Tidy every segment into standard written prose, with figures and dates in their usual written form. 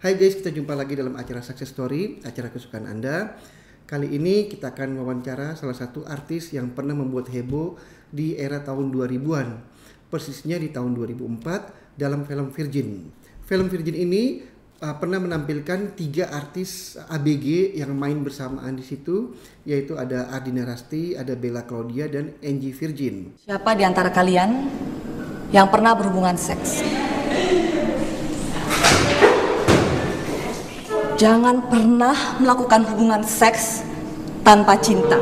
Hai guys, kita jumpa lagi dalam acara Success Story, acara kesukaan Anda. Kali ini kita akan wawancara salah satu artis yang pernah membuat heboh di era tahun 2000-an. Persisnya di tahun 2004 dalam film Virgin. Film Virgin ini pernah menampilkan 3 artis ABG yang main bersamaan di situ, yaitu ada Ardina Rasti, ada Bella Claudia, dan Angie Virgin. Siapa di antara kalian yang pernah berhubungan seks? Jangan pernah melakukan hubungan seks tanpa cinta.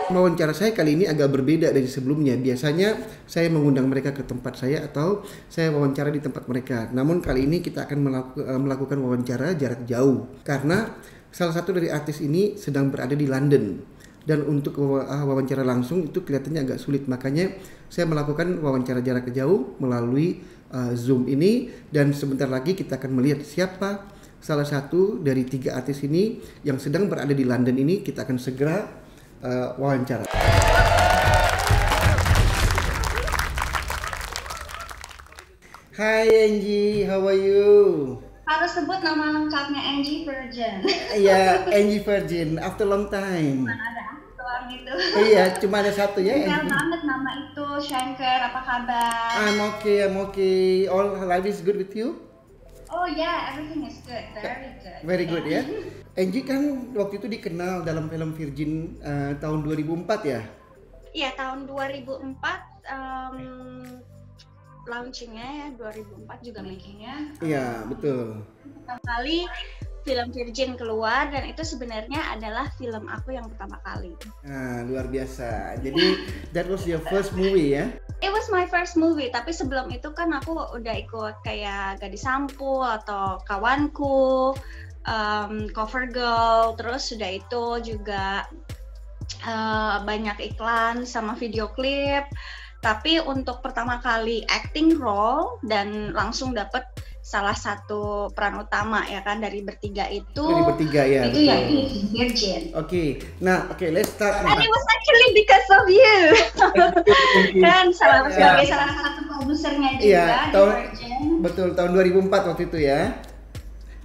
Wawancara saya kali ini agak berbeda dari sebelumnya. Biasanya saya mengundang mereka ke tempat saya atau saya wawancara di tempat mereka. Namun kali ini kita akan melakukan wawancara jarak jauh. Karena salah satu dari artis ini sedang berada di London. Dan untuk wawancara langsung itu kelihatannya agak sulit. Makanya saya melakukan wawancara jarak jauh melalui Zoom ini. Dan sebentar lagi kita akan melihat siapa salah satu dari 3 artis ini yang sedang berada di London ini. Kita akan segera wawancara. Hai Angie, how are you? Harus sebut nama lengkapnya Angie Virgin. Iya, Angie Virgin. After long time. Mana ada doang gitu. Iya, cuma ada satu ya. Kenal banget nama itu. Shankar, apa kabar? I'm okay. All life is good with you? Oh yeah, everything is good. Very good. Very good ya. Angie kan waktu itu dikenal dalam film Virgin tahun 2004 ya? Iya, tahun 2004 launchingnya ya, 2004 juga makingnya. Iya, betul. Pertama kali film Virgin keluar dan itu sebenarnya adalah film aku yang pertama kali. Nah, luar biasa. Jadi that was your first movie ya? It was my first movie, tapi sebelum itu kan aku udah ikut kayak Gadis Sampul atau Kawanku, Cover Girl, terus sudah itu juga banyak iklan sama video klip. Tapi untuk pertama kali acting role dan langsung dapet salah satu peran utama ya kan dari bertiga itu. Dari bertiga ya. Itu ya Virgin. Oke, let's start. And it was actually because of you. Kan sebagai salah satu produsernya juga iya, di Virgin. Betul, tahun 2004 waktu itu ya.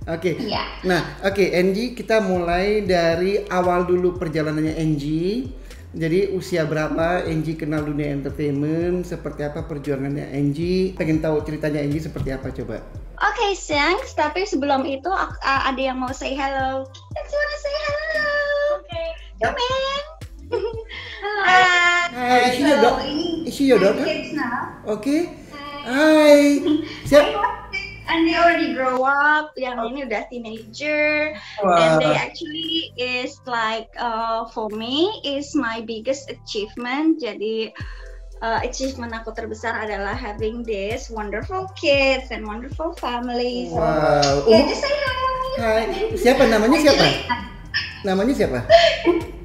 Oke. Iya. Nah, Angie, kita mulai dari awal dulu perjalanannya Angie. Jadi usia berapa Angie kenal dunia entertainment? Seperti apa perjuangannya Angie? Pengen tahu ceritanya Angie seperti apa coba? Oke, thanks. Tapi sebelum itu ada yang mau say hello. Let's wanna say hello. Okay. Come in. Hi. Is she your daughter? Kids now. Okay. Hi. And they already grow up. Yang ini udah teenager. Wow. And they actually is like for me is my biggest achievement. Jadi achievement aku terbesar adalah having this wonderful kids and wonderful families. Wow. Okay, just say hi. Hai. Siapa namanya siapa? Namanya siapa?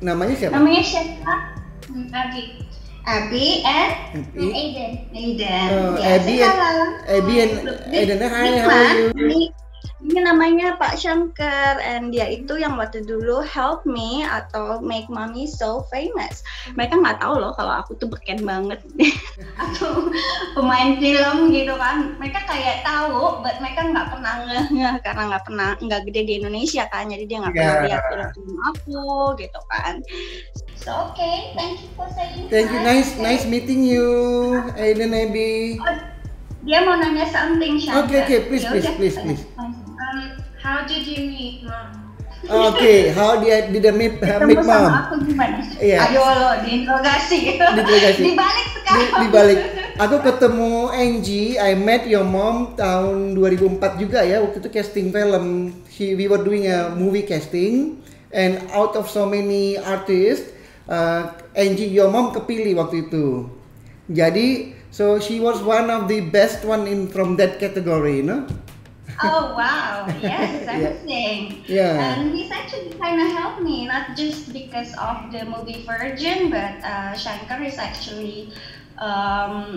Namanya siapa? Abby and Aiden. Oh, Yeah, Abby and Aiden. Hi, how are you? Ini namanya Pak Shankar, and dia itu yang waktu dulu help me atau make mommy so famous. Mereka nggak tahu loh kalau aku tuh beken banget atau pemain film gitu kan. Mereka kayak tahu, but mereka nggak pernah karena nggak gede di Indonesia kan, jadi dia nggak pernah lihat film aku gitu kan. So okay, thank you for saying. Thank you, nice meeting you, Aiden, Abby. Dia mau nanya something, Shankar. Okay, please. How did you meet mom? Okay, how did I meet mom? Sama aku gimana? Iya. Ayo lo, diinterogasi. Dibalik sekarang. Dibalik. Aku ketemu Angie, I met your mom tahun 2004 juga ya. Waktu itu casting film. We were doing a movie casting, and out of so many artists, Angie, your mom kepilih waktu itu. Jadi, so she was one of the best one from that category, you know? Oh wow, yes, everything. Yeah. And he's actually kind of helped me, not just because of the movie Virgin, but Shankar is actually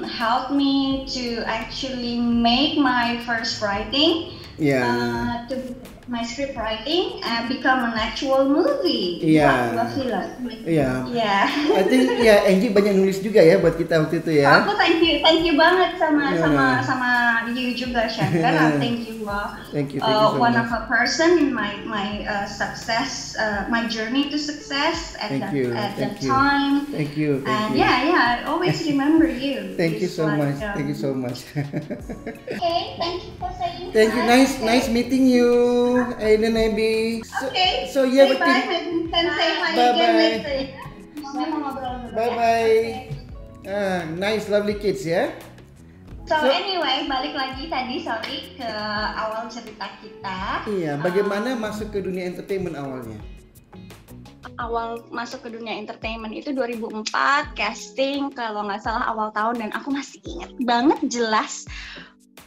helped me to actually make my first writing. to my script writing and become an actual movie. Buat film. I think Angie banyak nulis juga ya buat kita waktu itu ya. Aku thank you banget sama you juga Shankar. Thank you so one much. of a person in my success, my journey to success at that time. Thank you. And I always remember you. Thank you so much. Thank you so much. Okay, thank you for saying. Thank you. Nice meeting you, Aiden Abby. So say bye. Can say hi again later. Bye. Nice, lovely kids ya. So anyway, balik lagi tadi ke awal cerita kita. Iya, bagaimana masuk ke dunia entertainment awalnya? Awal masuk ke dunia entertainment itu 2004, casting kalau nggak salah awal tahun, dan aku masih ingat banget jelas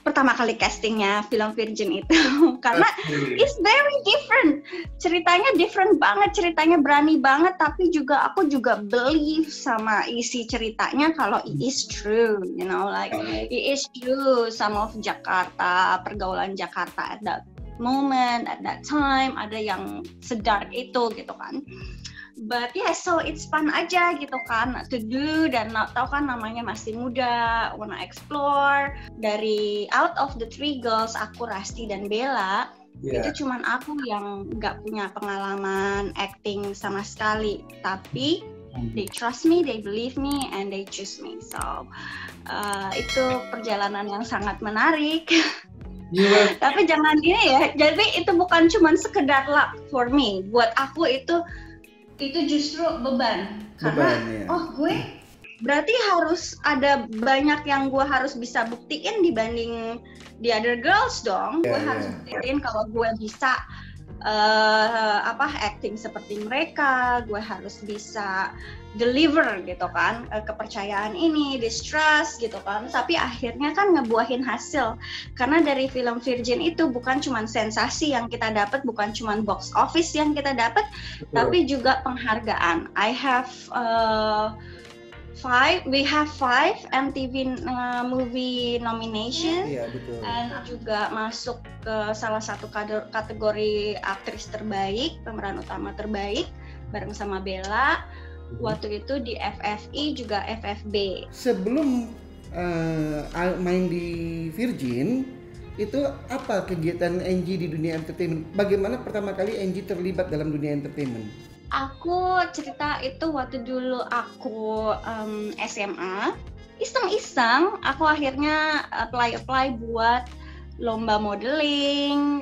pertama kali castingnya film Virgin itu karena it's very different, ceritanya different banget, ceritanya berani banget, tapi aku juga believe sama isi ceritanya kalau it is true, it is true. Some of Jakarta, pergaulan Jakarta at that moment, at that time, ada yang sedark itu gitu kan. But so it's fun aja gitu kan to do, dan tahu kan namanya masih muda, wanna explore. Dari out of the 3 girls, aku, Rasti dan Bella, itu cuman aku yang nggak punya pengalaman acting sama sekali, tapi they trust me, they believe me, and they choose me. So itu perjalanan yang sangat menarik. Tapi jangan jadi itu bukan cuman sekedar luck for me, buat aku itu justru beban karena gue berarti harus ada banyak yang gue harus bisa buktiin dibanding the other girls dong. Gue harus buktiin kalau gue bisa acting seperti mereka, gue harus bisa deliver gitu kan, kepercayaan ini, distrust gitu kan. Tapi akhirnya kan ngebuahin hasil, karena dari film Virgin itu bukan cuma sensasi yang kita dapat, bukan cuma box office yang kita dapat, tapi juga penghargaan. We have 5 MTV movie nomination, dan juga masuk ke salah satu kategori aktris terbaik, pemeran utama terbaik bareng sama Bella. Waktu itu di FFI juga FFB. Sebelum main di Virgin, itu apa kegiatan Angie di dunia entertainment? Bagaimana pertama kali Angie terlibat dalam dunia entertainment? Aku cerita itu waktu dulu aku SMA, iseng-iseng aku akhirnya apply buat lomba modeling.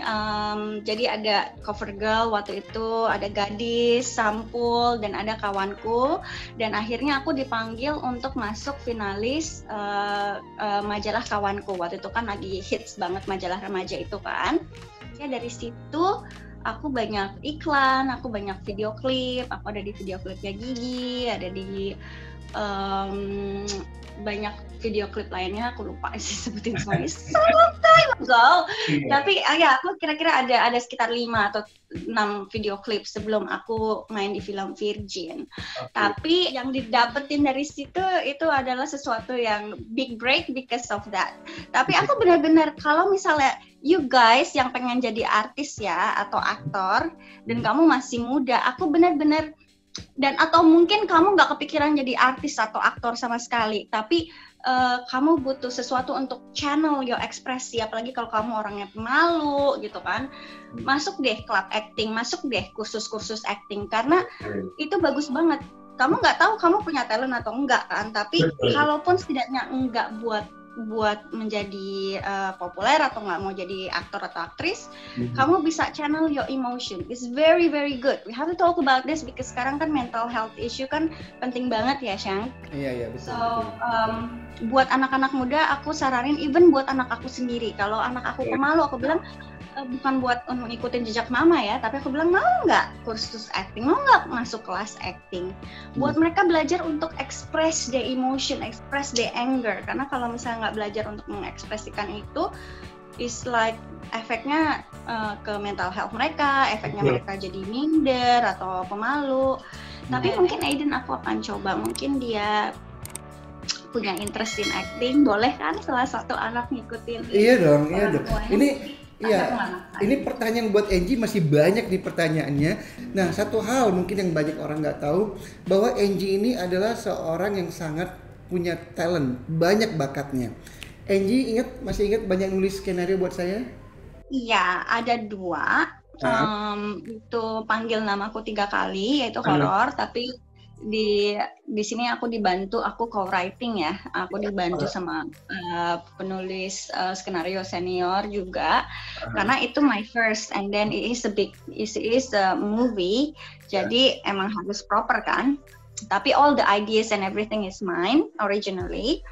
Jadi ada cover girl waktu itu, ada gadis, sampul, dan ada kawanku, dan akhirnya aku dipanggil untuk masuk finalis majalah kawanku. Waktu itu kan lagi hits banget majalah remaja itu kan. Ya dari situ aku banyak iklan, aku banyak video klip, aku ada di video klipnya Gigi, ada di banyak video klip lainnya, aku lupa sih sebutin semuanya, so long time ago. Tapi aku kira-kira ada sekitar 5 atau 6 video klip sebelum aku main di film Virgin. Tapi yang didapetin dari situ itu adalah sesuatu yang big break because of that. Tapi aku benar-benar, kalau misalnya you guys yang pengen jadi artis ya atau aktor dan kamu masih muda, aku benar-benar, dan atau mungkin kamu nggak kepikiran jadi artis atau aktor sama sekali, tapi kamu butuh sesuatu untuk channel your ekspresi, apalagi kalau kamu orangnya pemalu gitu kan, masuk deh club acting, masuk deh kursus-kursus acting, karena itu bagus banget. Kamu nggak tahu kamu punya talent atau enggak kan, tapi kalaupun setidaknya enggak buat menjadi populer atau nggak mau jadi aktor atau aktris, kamu bisa channel your emotion. It's very very good. We have to talk about this because sekarang kan mental health issue kan penting banget ya, Shank. Iya betul. So buat anak-anak muda aku saranin, even buat anak aku sendiri. Kalau anak aku pemalu, aku bilang bukan buat ngikutin jejak mama ya, tapi aku bilang mau nggak kursus acting, mau nggak masuk kelas acting, buat mereka belajar untuk express their emotion, express their anger. Karena kalau misalnya nggak belajar untuk mengekspresikan itu, is like efeknya ke mental health mereka, efeknya mereka jadi minder atau pemalu. Tapi mungkin Aiden aku akan coba, mungkin dia punya interest in acting, boleh kan salah satu anak ngikutin? Iya dong. Ini Iya, ini pertanyaan buat Angie masih banyak nih pertanyaannya. Nah, satu hal mungkin yang banyak orang nggak tahu bahwa Angie ini adalah seorang yang sangat punya talent, banyak bakatnya. Angie masih ingat banyak nulis skenario buat saya? Iya, ada 2. Itu Panggil Namaku 3 kali, yaitu horor, tapi di sini aku dibantu, aku co-writing ya, aku dibantu sama penulis skenario senior juga, karena itu my first, and then it is a movie, jadi emang harus proper kan, tapi all the ideas and everything is mine originally.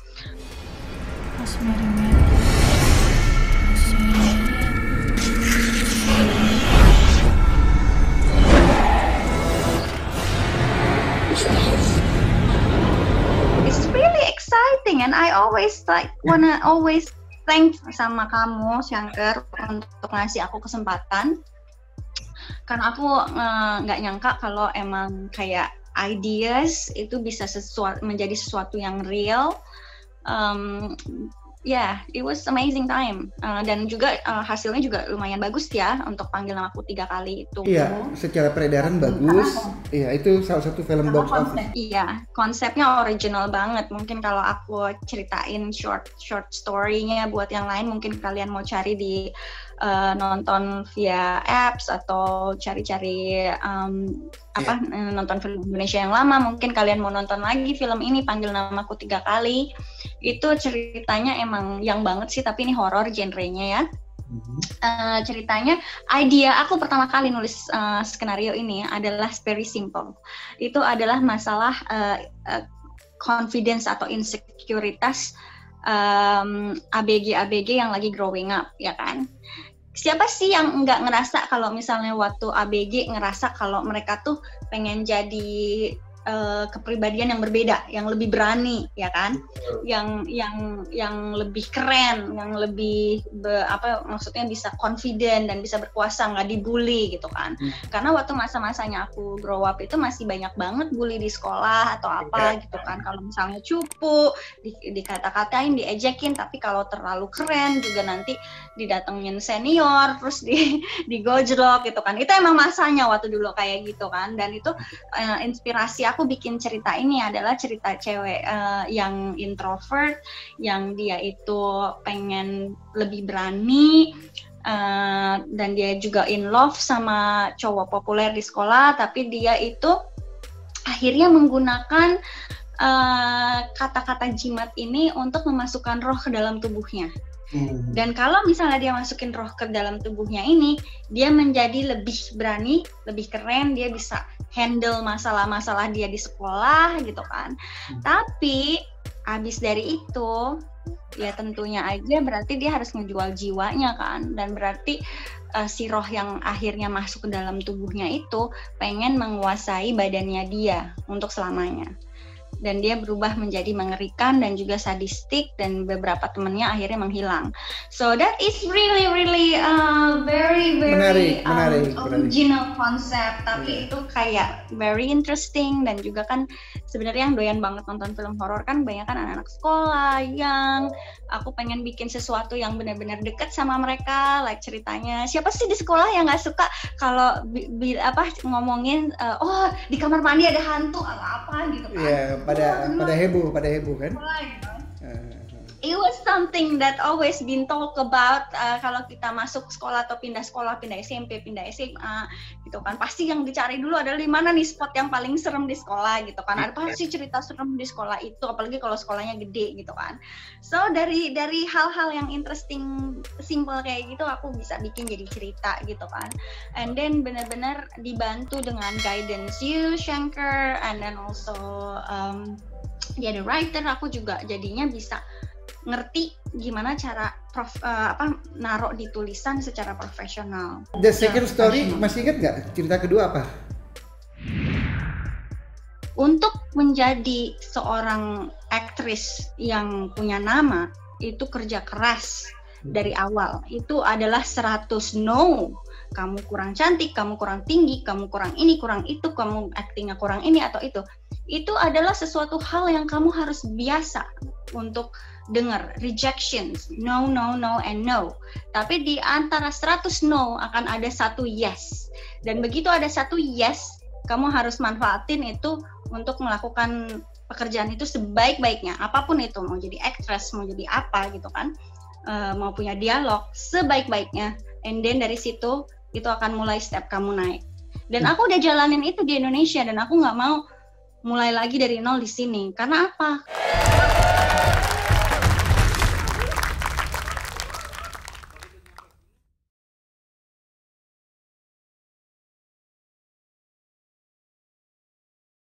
It's really exciting and I always wanna thank sama kamu Shankar untuk ngasih aku kesempatan, karena aku nggak nyangka kalau emang kayak ideas itu bisa menjadi sesuatu yang real. It was amazing time, dan juga hasilnya juga lumayan bagus ya untuk Panggil Namaku 3 kali itu. Iya, secara peredaran bagus. Iya, itu salah satu film box office. Iya, konsepnya original banget. Mungkin kalau aku ceritain short story-nya buat yang lain, mungkin kalian mau cari di nonton via apps atau cari-cari nonton film Indonesia yang lama, mungkin kalian mau nonton lagi film ini Panggil Namaku 3 kali. Itu ceritanya emang yang banget sih, tapi ini horor genrenya ya. Ceritanya, idea aku pertama kali nulis skenario ini adalah very simple. Itu adalah masalah confidence atau insekuritas ABG yang lagi growing up, ya kan? Siapa sih yang nggak ngerasa kalau misalnya waktu ABG ngerasa kalau mereka tuh pengen jadi kepribadian yang berbeda, yang lebih berani, ya kan, yang lebih keren, yang lebih maksudnya bisa confident dan bisa berkuasa, nggak dibully gitu kan. Karena waktu masa-masanya aku grow up itu masih banyak banget bully di sekolah atau apa gitu kan. Kalau misalnya cupu, dikata-katain, diejekin, tapi kalau terlalu keren juga nanti didatengin senior, terus digojlok gitu kan. Itu emang masanya waktu dulu kayak gitu kan. Dan itu inspirasi aku bikin cerita ini adalah cerita cewek yang introvert, yang dia itu pengen lebih berani, dan dia juga in love sama cowok populer di sekolah, tapi dia itu akhirnya menggunakan kata-kata jimat ini untuk memasukkan roh ke dalam tubuhnya. Dan kalau misalnya dia masukin roh ke dalam tubuhnya ini, dia menjadi lebih berani, lebih keren, dia bisa handle masalah-masalah dia di sekolah gitu kan. Tapi abis dari itu, ya tentunya aja berarti dia harus ngejual jiwanya kan. Dan berarti si roh yang akhirnya masuk ke dalam tubuhnya itu pengen menguasai badannya dia untuk selamanya. Dan dia berubah menjadi mengerikan dan juga sadistik, dan beberapa temannya akhirnya menghilang. So that is really very menarik. Original concept, tapi itu kayak very interesting. Dan juga kan sebenarnya yang doyan banget nonton film horor kan banyak kan anak-anak sekolah, yang aku pengen bikin sesuatu yang benar-benar dekat sama mereka. Like ceritanya, siapa sih di sekolah yang nggak suka kalau ngomongin di kamar mandi ada hantu atau apa gitu kan. Pada heboh kan. It was something that always been talked about. Kalau kita masuk sekolah atau pindah SMP, pindah SMA gitu kan, pasti yang dicari dulu adalah di mana nih spot yang paling serem di sekolah gitu kan. Ada pasti cerita serem di sekolah itu, apalagi kalau sekolahnya gede gitu kan. So dari hal-hal yang interesting, simple kayak gitu, aku bisa bikin jadi cerita gitu kan. And then benar-benar dibantu dengan guidance you, Shankar, and then also the writer, aku juga jadinya bisa ngerti gimana cara naruh di tulisan secara profesional. The second story, masih ingat nggak cerita kedua apa? Untuk menjadi seorang aktris yang punya nama, itu kerja keras dari awal. Itu adalah 100 no. Kamu kurang cantik, kamu kurang tinggi, kamu kurang ini, kurang itu, kamu aktingnya kurang ini atau itu. Itu adalah sesuatu hal yang kamu harus biasa untuk dengar rejections, no, no, no, and no. Tapi di antara 100 no akan ada satu yes. Dan begitu ada satu yes, kamu harus manfaatin itu untuk melakukan pekerjaan itu sebaik-baiknya. Apapun itu, mau jadi actress, mau jadi apa gitu kan, mau punya dialog sebaik-baiknya. And then dari situ itu akan mulai step kamu naik. Dan aku udah jalanin itu di Indonesia dan aku nggak mau mulai lagi dari nol di sini. Karena apa?